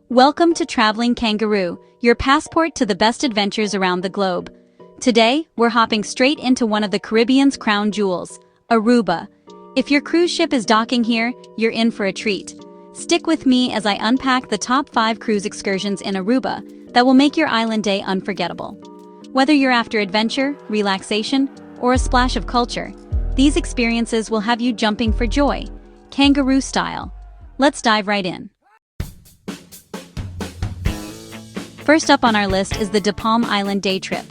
Welcome to Traveling Kangaroo, your passport to the best adventures around the globe. Today, we're hopping straight into one of the Caribbean's crown jewels, Aruba. If your cruise ship is docking here, you're in for a treat. Stick with me as I unpack the top 5 cruise excursions in Aruba that will make your island day unforgettable. Whether you're after adventure, relaxation, or a splash of culture, these experiences will have you jumping for joy, kangaroo style. Let's dive right in. First up on our list is the Palm Island day trip.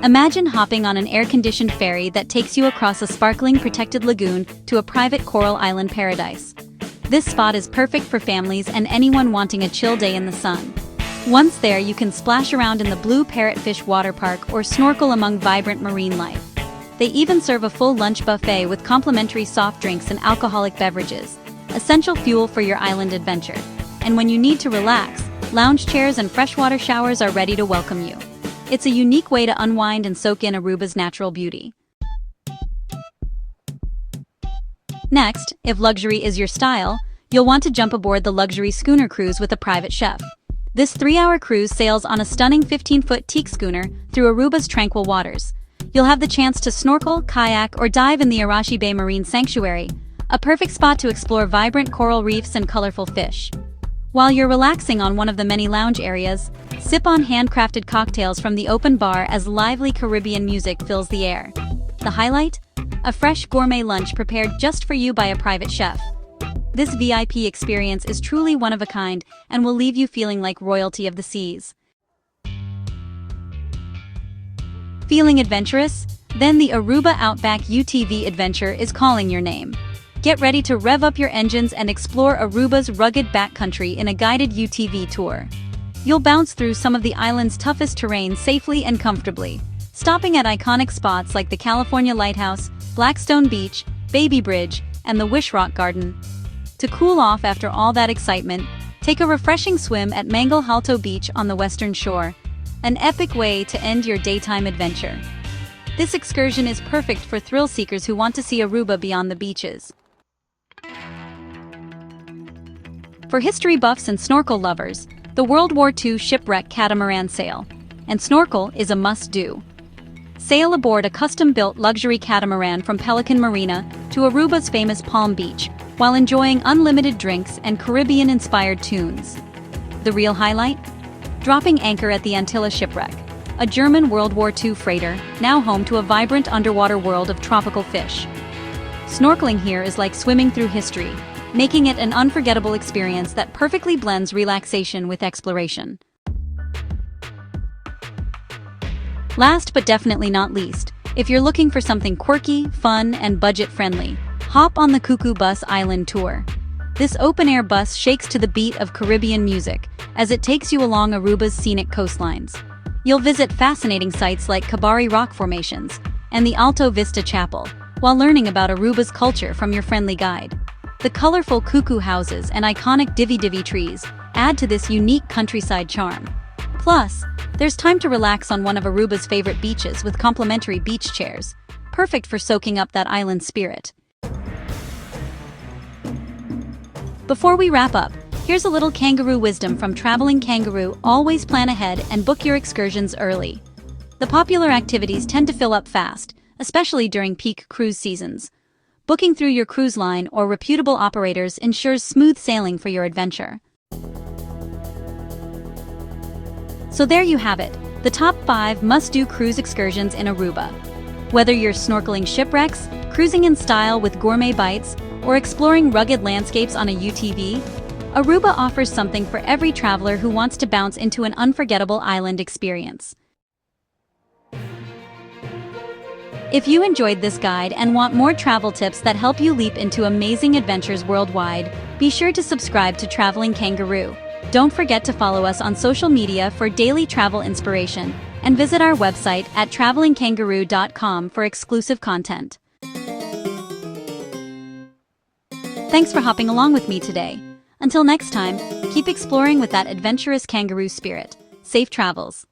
Imagine hopping on an air-conditioned ferry that takes you across a sparkling protected lagoon to a private coral island paradise. This spot is perfect for families and anyone wanting a chill day in the sun. Once there, you can splash around in the blue parrotfish water park or snorkel among vibrant marine life. They even serve a full lunch buffet with complimentary soft drinks and alcoholic beverages, essential fuel for your island adventure. And when you need to relax, lounge chairs and freshwater showers are ready to welcome you. It's a unique way to unwind and soak in Aruba's natural beauty. Next, if luxury is your style, you'll want to jump aboard the luxury Schooner cruise with a private chef. This 3-hour cruise sails on a stunning 15-foot teak schooner through Aruba's tranquil waters. You'll have the chance to snorkel, kayak, or dive in the Arashi Bay Marine Sanctuary, a perfect spot to explore vibrant coral reefs and colorful fish. While you're relaxing on one of the many lounge areas, sip on handcrafted cocktails from the open bar as lively Caribbean music fills the air. The highlight? A fresh gourmet lunch prepared just for you by a private chef. This VIP experience is truly one of a kind and will leave you feeling like royalty of the seas. Feeling adventurous? Then the Aruba Outback UTV adventure is calling your name. Get ready to rev up your engines and explore Aruba's rugged backcountry in a guided UTV tour. You'll bounce through some of the island's toughest terrain safely and comfortably, stopping at iconic spots like the California Lighthouse, Blackstone Beach, Baby Bridge, and the Wish Rock Garden. To cool off after all that excitement, take a refreshing swim at Mangle Halto Beach on the western shore, an epic way to end your daytime adventure. This excursion is perfect for thrill seekers who want to see Aruba beyond the beaches. For history buffs and snorkel lovers, the World War II Shipwreck Catamaran sail and snorkel is a must-do. Sail aboard a custom-built luxury catamaran from Pelican Marina to Aruba's famous Palm Beach while enjoying unlimited drinks and Caribbean-inspired tunes. The real highlight? Dropping anchor at the Antilla Shipwreck, a German World War II freighter now home to a vibrant underwater world of tropical fish. Snorkeling here is like swimming through history, making it an unforgettable experience that perfectly blends relaxation with exploration. Last but definitely not least, if you're looking for something quirky, fun, and budget-friendly, hop on the Cuckoo Bus Island Tour. This open-air bus shakes to the beat of Caribbean music as it takes you along Aruba's scenic coastlines. You'll visit fascinating sites like Kabari Rock Formations and the Alto Vista Chapel, while learning about Aruba's culture from your friendly guide. The colorful cuckoo houses and iconic divvy trees add to this unique countryside charm. Plus, there's time to relax on one of Aruba's favorite beaches with complimentary beach chairs, perfect for soaking up that island spirit. Before we wrap up, here's a little kangaroo wisdom from Traveling Kangaroo: always plan ahead and book your excursions early. The popular activities tend to fill up fast, especially during peak cruise seasons. Booking through your cruise line or reputable operators ensures smooth sailing for your adventure. So there you have it, the top 5 must-do cruise excursions in Aruba. Whether you're snorkeling shipwrecks, cruising in style with gourmet bites, or exploring rugged landscapes on a UTV, Aruba offers something for every traveler who wants to bounce into an unforgettable island experience. If you enjoyed this guide and want more travel tips that help you leap into amazing adventures worldwide, be sure to subscribe to Traveling Kangaroo. Don't forget to follow us on social media for daily travel inspiration, and visit our website at travelingkangaroo.com for exclusive content. Thanks for hopping along with me today. Until next time, keep exploring with that adventurous kangaroo spirit. Safe travels.